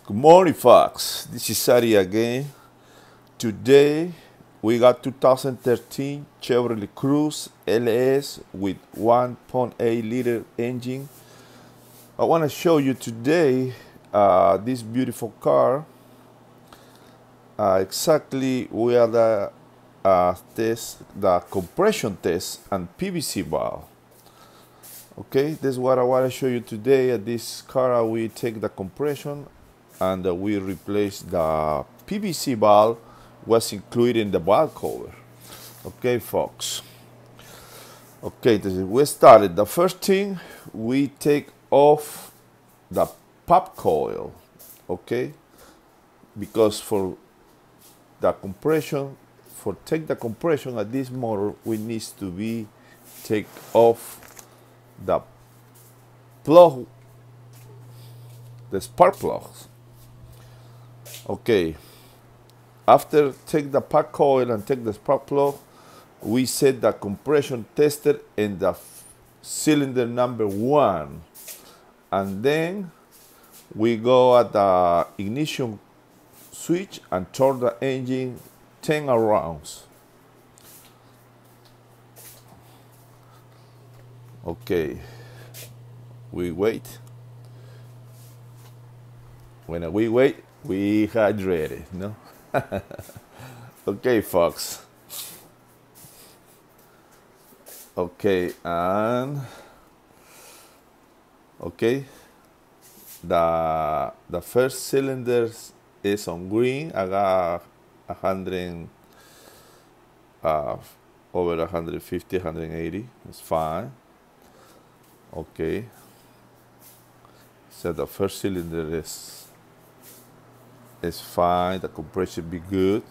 Good morning, folks. This is Sari again. Today we got 2013 Chevrolet Cruze LS with 1.8 liter engine. I want to show you today this beautiful car. Exactly where the the compression test and PVC valve. Okay, this is what I want to show you today. At this car, we take the compression and we replace the PVC valve was included in the valve cover. Okay, folks. Okay, we started. The first thing, we take off the pop coil. Okay, because for the compression, take the compression at this motor, we need to be take off the plug, the spark plugs. Okay, after take the pop coil and take the spark plug, we set the compression tester in the cylinder number 1, and then we go at the ignition switch and turn the engine 10 rounds. Okay, we wait. When we wait, we hydrate it, no? Okay, folks. Okay, and okay, the first cylinder is on green. I got 100 over 150, 180. It's fine. Okay, so the first cylinder is fine. The compression be good.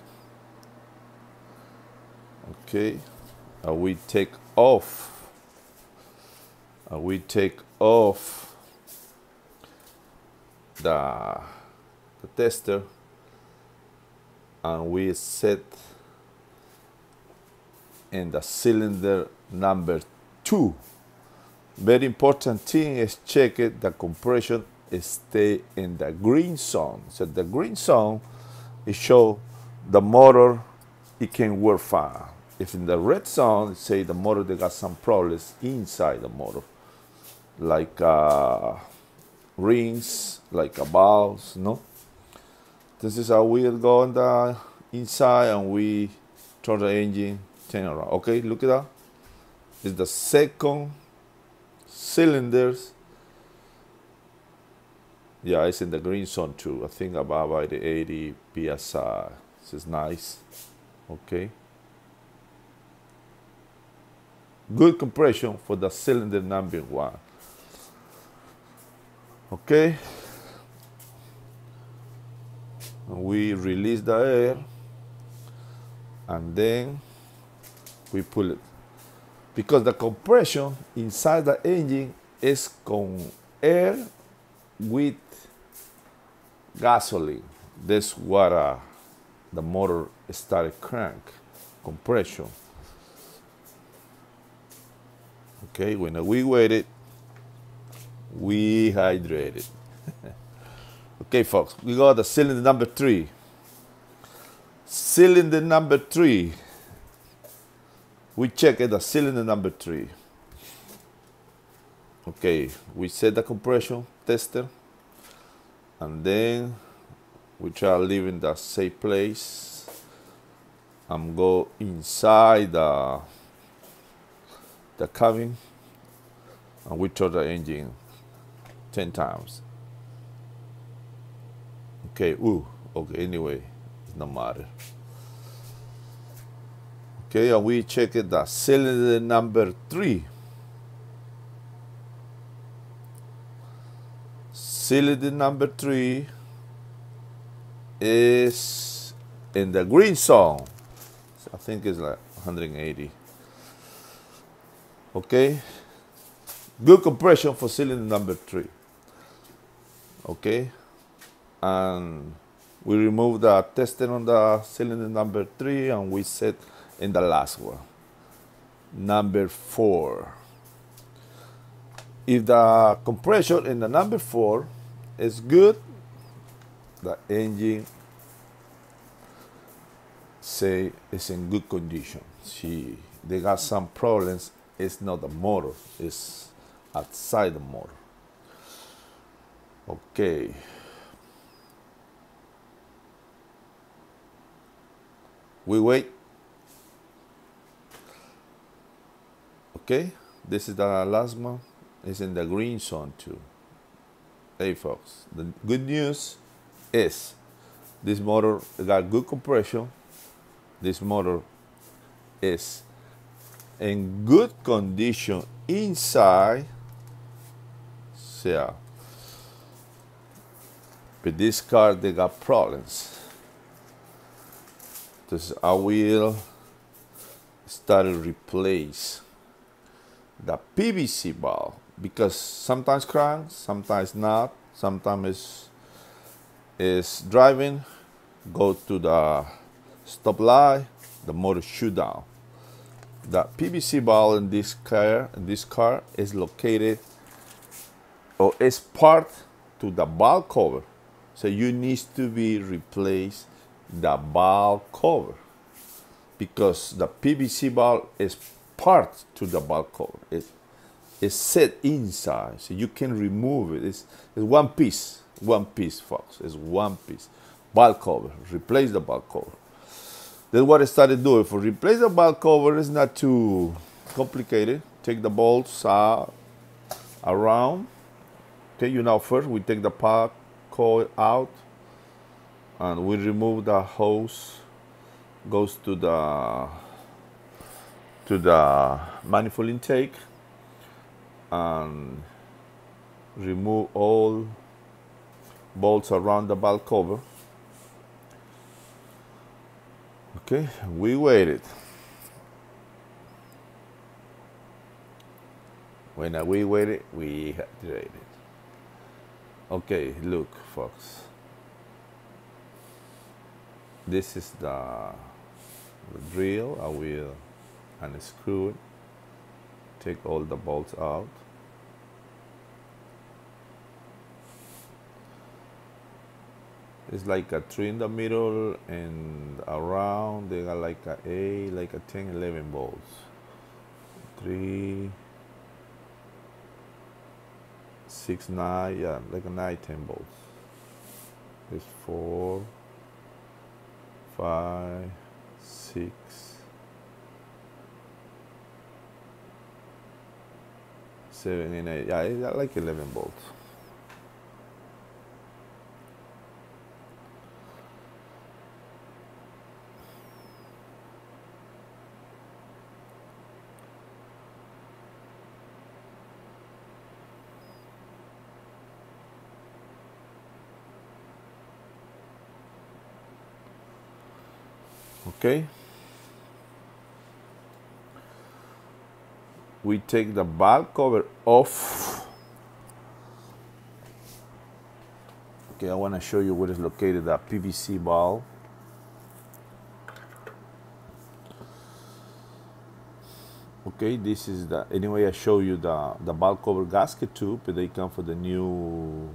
Okay, we take off. The tester, and we set in the cylinder number 2. Very important thing is check it, the compression stay in the green zone. So the green zone, it show the motor, it can work fine. If in the red zone, say the motor, they got some problems inside the motor, like rings, like valves, no? This is how we go on the inside and we turn the engine 10 around. Okay, look at that. It's the second cylinders. Yeah, it's in the green zone too. I think about by the 80 psi. This is nice. Okay. Good compression for the cylinder number 1. Okay. We release the air and then we pull it, because the compression inside the engine is con air with gasoline. That's what the motor started crank, compression. Okay, when we waited, we hydrated. Okay, folks, we got the cylinder number 3. Cylinder number 3. We check it, the cylinder number 3. Okay, we set the compression tester, and then we try leaving the safe place and go inside the cabin, and we turn the engine 10 times. Okay, okay, anyway, it's no matter. Okay, and we check it, the cylinder number 3. Cylinder number 3 is in the green zone. I think it's like 180. Okay, good compression for cylinder number 3. Okay, and we remove the tester on the cylinder number 3 and we set in the last one, number 4. If the compression in the number 4 is good, the engine say it's in good condition. See, they got some problems. It's not the motor, it's outside the motor. Okay. We wait. Okay, this is the last one. It's in the green zone too. Hey folks, the good news is this motor got good compression. This motor is in good condition inside. So, but this car they got problems. So I will start to replace the PVC valve because sometimes cranks, sometimes not, sometimes is driving, go to the stop light, the motor shut down. The PVC valve in this car is located or is part to the valve cover, so you need to be replaced the valve cover because the PVC valve is part to the valve cover. It's set inside, so you can remove it. It's one piece, folks. It's one piece. Valve cover. Replace the valve cover. That's what I started doing. For replace the valve cover, it's not too complicated. Take the bolts out, around. Okay, first we take the valve coil out, and we remove the hose. Goes to the manifold intake, and remove all bolts around the valve cover. Okay, we waited. When we waited, we activated. Okay, look, folks. This is the drill. I will unscrew it. Take all the bolts out. It's like a 3 in the middle, and around they got like a 10, 11 bolts. 3, 6, 9, yeah, like a 9, 10 bolts. There's 4, 5, 6, 7, and 8. Yeah, it's like 11 bolts. Okay, we take the valve cover off. Okay, I want to show you where is located the PVC valve. Okay, this is anyway I show you the valve cover gasket tube, but they come for the new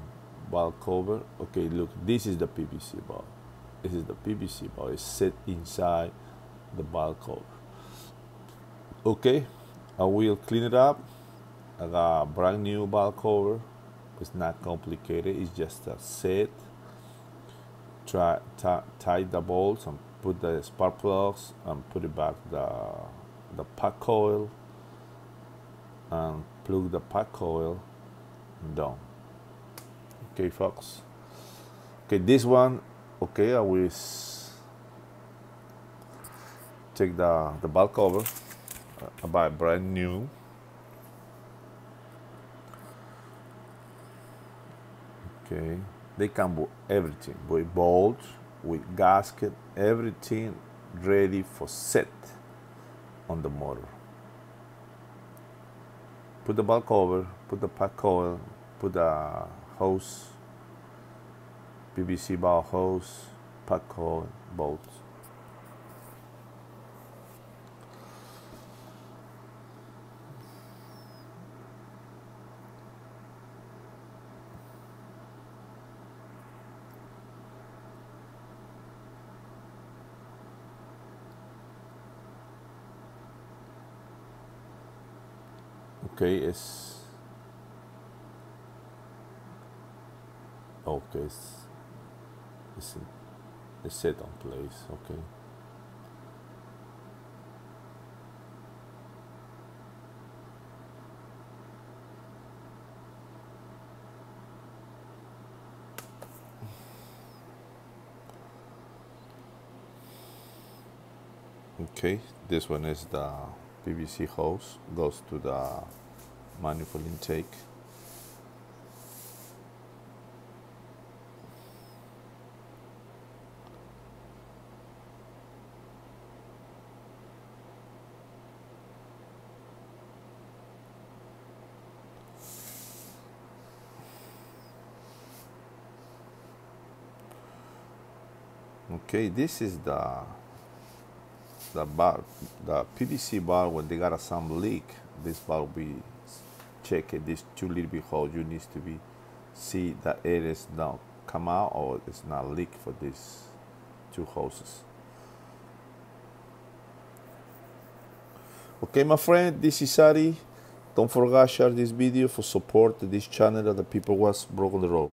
valve cover. Okay, look, this is the PVC valve. This is the PVC valve. It's set inside the valve cover. Okay, I will clean it up. I got a brand new valve cover. It's not complicated. It's just a set. Tie the bolts and put the spark plugs and put it back the pack coil and plug the pack coil down. Okay, folks. Okay, this one. Okay, I will take the valve cover. I buy brand new. Okay, they come with everything, with bolts, with gasket, everything ready for set on the motor. Put the valve cover, put the pack coil, put the hose, PVC valve hose, pack coil, bolts. Okay, okay, it's, it's set on place. Okay. Okay, this one is the PVC hose, goes to the manifold intake. Okay, this is the valve, the PVC valve. When they got some leak, this valve will be checked. These two little bit holes, you need to be see that it is not come out or it's not leak for these two hoses. Okay, my friend, this is Ari. Don't forget to share this video for support to this channel that the people was broke on the road.